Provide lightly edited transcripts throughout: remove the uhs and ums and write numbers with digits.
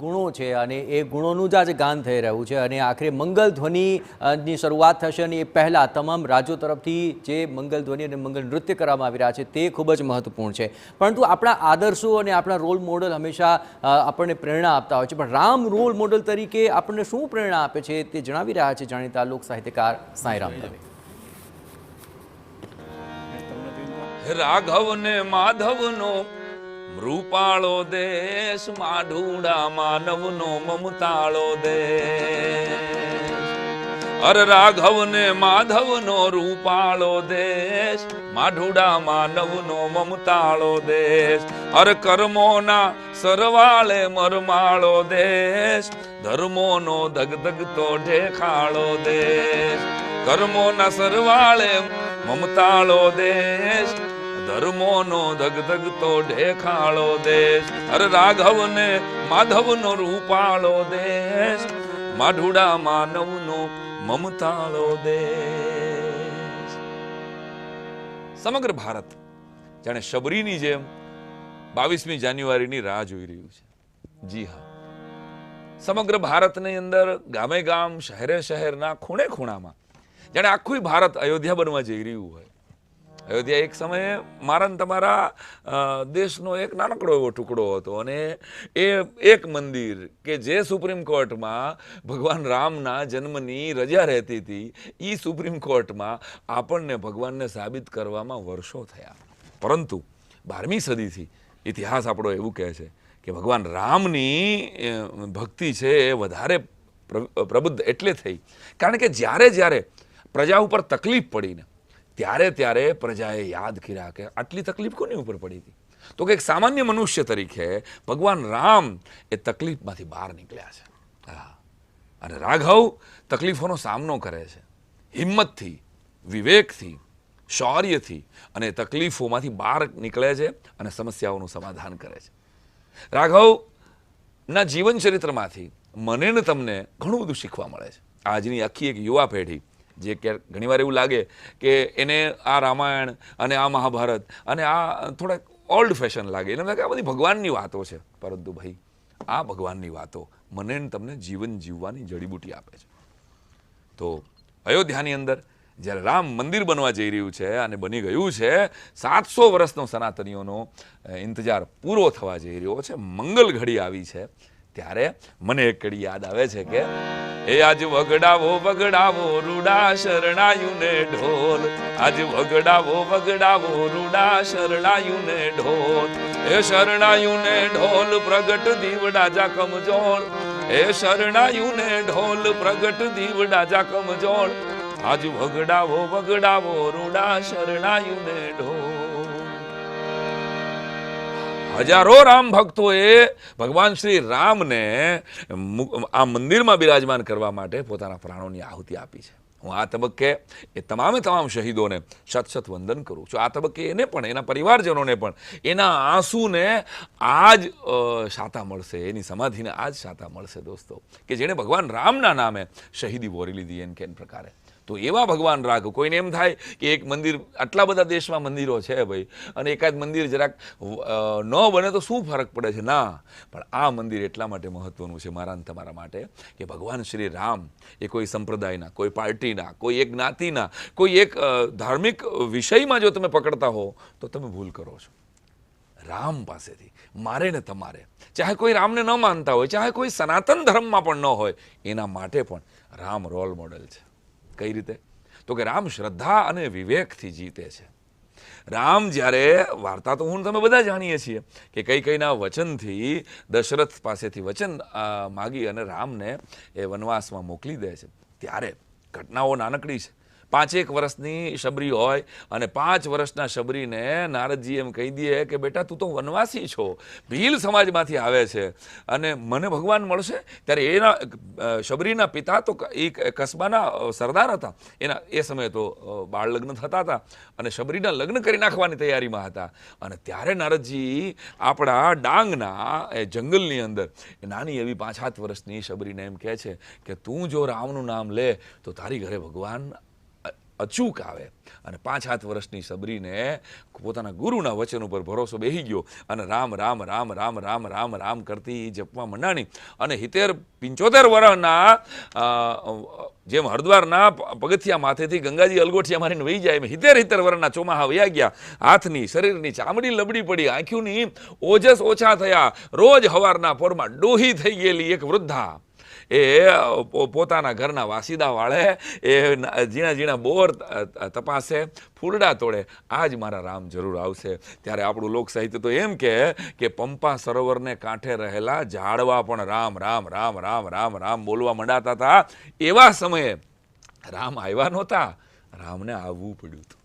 ગુણો છે અને એ ગુણોનું જ આજે ગાન થઈ રહ્યું છે અને આખરે મંગલ ધ્વનિની શરૂઆત થશે અને એ પહેલાં તમામ રાજ્યો તરફથી જે મંગલ ધ્વનિ અને મંગલ નૃત્ય કરવામાં આવી રહ્યા છે તે ખૂબ જ મહત્વપૂર્ણ છે. પરંતુ આપણા આદર્શો અને આપણા રોલ મોડલ હંમેશા આપણને પ્રેરણા આપતા હોય છે, પણ રામ રોલ મોડલ તરીકે આપણને શું પ્રેરણા આપે છે તે જણાવી રહ્યા છે જાણીતા લોક સાહિત્યકાર સાંઈરામ દવે. રાઘવ ને માધવનો રૂપાળો દેશ, માઢુડા માનવનો મમતાળો દેશ. અરે રાઘવ ને માધવનો રૂપાળો દેશ, માઢુડા માનવનો મમતાળો દેશ. અરે કર્મોના સરવાળે મરમાળો દેશ, ધર્મોનો ધગધગતો ઢેખાળો દેશ. કર્મોના સરવાળે મમતાળો દેશ, ધર્મોનો ધગધગતો ઢેખાળો દેશ. અરે રાઘવ ને માધવનો રૂપાળો દેશ, માઢુડા માનવનો મમતાળો દેશ. સમગ્ર ભારત જાણે શબરીની જેમ 22મી જાન્યુઆરીની રાહ જોઈ રહ્યું છે. જી હા, સમગ્ર ભારતની અંદર ગામે ગામ, શહેરે શહેરના ખૂણે ખૂણામાં જાણે આખું ભારત અયોધ્યા બનવા જઈ રહ્યું હોય. અયોધ્યા એક સમયે મારા ને તમારા દેશનો એક નાનકડો એવો ટુકડો હતો અને એ એક મંદિર કે જે સુપ્રીમ કોર્ટમાં ભગવાન રામના જન્મની રજા રહેતી હતી, એ સુપ્રીમ કોર્ટમાં આપણને ભગવાનને સાબિત કરવામાં વર્ષો થયા. પરંતુ 12મી સદીથી ઇતિહાસ આપણો એવું કહે છે કે ભગવાન રામની ભક્તિ છે એ વધારે પ્રબુદ્ધ એટલે થઈ કારણ કે જ્યારે જ્યારે પ્રજા ઉપર તકલીફ પડીને ત્યારે ત્યારે પ્રજાએ યાદ કર્યા કે આટલી તકલીફ કોની ઉપર પડી હતી, તો કે એક સામાન્ય મનુષ્ય તરીકે ભગવાન રામ એ તકલીફમાંથી બહાર નીકળ્યા છે. અને રાઘવ તકલીફોનો સામનો કરે છે હિંમતથી, વિવેકથી, શૌર્યથી અને તકલીફોમાંથી બહાર નીકળે છે અને સમસ્યાઓનું સમાધાન કરે છે. રાઘવના જીવન ચરિત્રમાંથી મને ને તમને ઘણું બધું શીખવા મળે છે. આજની આખી એક યુવા પેઢી જે ઘણીવાર એવું લાગે કે એને આ રામાયણ અને આ મહાભારત અને આ થોડા ઓલ્ડ ફેશન લાગે, એને લાગે આ બધી ભગવાનની વાતો છે. પરંતુ ભાઈ, આ ભગવાનની વાતો મને તમને જીવન જીવવાની જડીબુટી આપે છે. તો અયોધ્યાની અંદર જ્યારે રામ મંદિર બનવા જઈ રહ્યું છે અને બની ગયું છે, 700 વર્ષનો સનાતનીઓનો ઇંતજાર પૂરો થવા જઈ રહ્યો છે, મંગલ ઘડી આવી છે, ત્યારે મને એક ઘડી યાદ આવે છે કે એ આજ વગડાવો વગડાવો રૂડા શરણાયુને ઢોલ, આજ વગડાવો વગડાવો રૂડા શરણાયુને ઢોલ. એ શરણાયુને ઢોલ પ્રગટ દીવડા જા કમજોળ, એ શરણાયુને ઢોલ પ્રગટ દીવડા જા કમજોળ. આજ વગડાવો વગડાવો રૂડા શરણાયુને ઢોલ. હજારો રામ ભક્તોએ ભગવાન શ્રી રામને આ મંદિરમાં બિરાજમાન કરવા માટે પોતાના પ્રાણોની આહુતિ આપી છે. હું આ તબક્કે એ તમામ શહીદોને શત વંદન કરું છું. આ તબક્કે એને પણ, એના પરિવારજનોને પણ એના આંસુને આજ શાતા મળશે, એની સમાધિને આજ શાતા મળશે દોસ્તો, કે જેણે ભગવાન રામના નામે શહીદી વોરી લીધી એમ કે પ્રકારે. તો એવા ભગવાન રાઘવ, કોઈને એમ થાય કે એક મંદિર, આટલા બધા દેશમાં મંદિરો છે ભાઈ, અને એકાદ મંદિર જરાક ન બને તો શું ફરક પડે છે? ના, પણ આ મંદિર એટલા માટે મહત્વનું છે મારા અને તમારા માટે કે ભગવાન શ્રી રામ એ કોઈ સંપ્રદાયના, કોઈ પાર્ટીના, કોઈ એક જ્ઞાતિના, કોઈ એક ધાર્મિક વિષયમાં જો તમે પકડતા હો તો તમે ભૂલ કરો છો. રામ પાસેથી મારે ને તમારે, ચાહે કોઈ રામને ન માનતા હોય, ચાહે કોઈ સનાતન ધર્મમાં પણ ન હોય, એના માટે પણ રામ રોલ મોડેલ છે. કઈ રીતે? તો કે રામ શ્રદ્ધા અને વિવેકથી જીતે છે. રામ જ્યારે, વાર્તા તો હું તમે બધા જાણીએ છીએ કે કૈકેયીના વચનથી દશરથ પાસેથી વચન માગી અને રામને એ વનવાસમાં મોકલી દે છે, ત્યારે ઘટનાઓ નાનકડી છે. 5 વર્ષની શબરી હોય અને 5 વર્ષના શબરીને નારદજી એમ કહી દે કે બેટા તું તો વનવાસી છો, ભીલ સમાજમાંથી આવે છે અને મને ભગવાન મળશે. ત્યારે એના શબરીના પિતા તો એ કસ્બાના સરદાર હતા, એના એ સમયે તો બાળ લગ્ન થતા હતા અને શબરીના લગ્ન કરી નાખવાની તૈયારીમાં હતા. અને ત્યારે નારદજી આપણા ડાંગના એ જંગલની અંદર નાની એવી 5-7 વર્ષની શબરીને એમ કહે છે કે તું જો રામનું નામ લે તો તારી ઘરે ભગવાન અચૂક આવે. અને 5-7 વર્ષની સબરીને પોતાના ગુરુના વચન ઉપર ભરોસો બેહી ગયો અને રામ રામ રામ રામ રામ રામ રામ કરતી જપવા મંડાણી. અને 75 વર્ષના જેમ હરદ્વારના પગથિયા માથેથી ગંગાજી અલગોઠિયા મારીને વહી જાય એમ 70 વર્ષના ચોમાહા વયા ગયા. હાથની શરીરની ચામડી લબડી પડી, આંખોની ઓજસ ઓછા થયા. રોજ હવારના પોરમાં ડોહી થઈ ગયેલી એક વૃદ્ધા એ પોતાના ઘરના વાસીદા વાળે એ ઝીણા ઝીણા બોર તપાસે, ફૂલડા તોડે. આજ મારા રામ જરૂર આવશે. ત્યારે આપણું લોક સાહિત્ય તો એમ કે પંપા સરોવરને કાંઠે રહેલા ઝાડવા પણ રામ રામ રામ રામ રામ રામ બોલવા મંડાતા હતા. એવા સમયે રામ આવ્યા નહોતા, રામને આવવું પડ્યું હતું.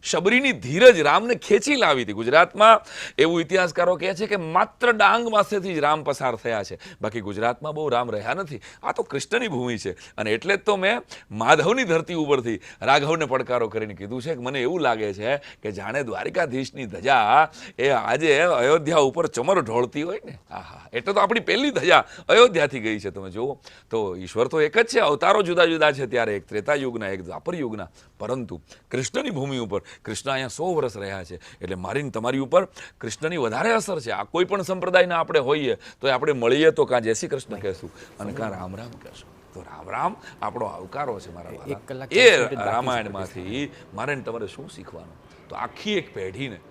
શબરીની ધીરજ રામને ખેંચી લાવી હતી. ગુજરાતમાં એવું ઇતિહાસકારો કહે છે કે માત્ર ડાંગ પાસેથી જ રામ પસાર થયા છે, બાકી ગુજરાતમાં બહુ રામ રહ્યા નથી. આ તો કૃષ્ણની ભૂમિ છે. અને એટલે જ તો મેં માધવની ધરતી ઉપરથી રાઘવને પડકારો કરીને કીધું છે કે મને એવું લાગે છે કે જાણે દ્વારિકાધીશની ધજા એ આજે અયોધ્યા ઉપર ચમર ઢોળતી હોય ને. આહા, એટલે તો આપણી પહેલી ધજા અયોધ્યાથી ગઈ છે. તમે જુઓ તો ઈશ્વર તો એક જ છે, અવતારો જુદા જુદા છે. ત્યારે એક ત્રેતા યુગના, એક દ્વાપર યુગના, પરંતુ કૃષ્ણની ભૂમિ ઉપર કૃષ્ણ અહીંયા 100 વર્ષ રહ્યા છે. એટલે મારી તમારી ઉપર કૃષ્ણની વધારે અસર છે. આ કોઈ પણ સંપ્રદાયના આપણે હોઈએ તો આપણે મળીએ તો કાં જય શ્રી કૃષ્ણ કહેશું અને કાં રામ રામ કહેશું. તો રામ રામ આપણો આવકારો છે મારા વાલા. એ રામાયણમાંથી મારે તમારે શું શીખવાનું? તો આખી એક પેઢીને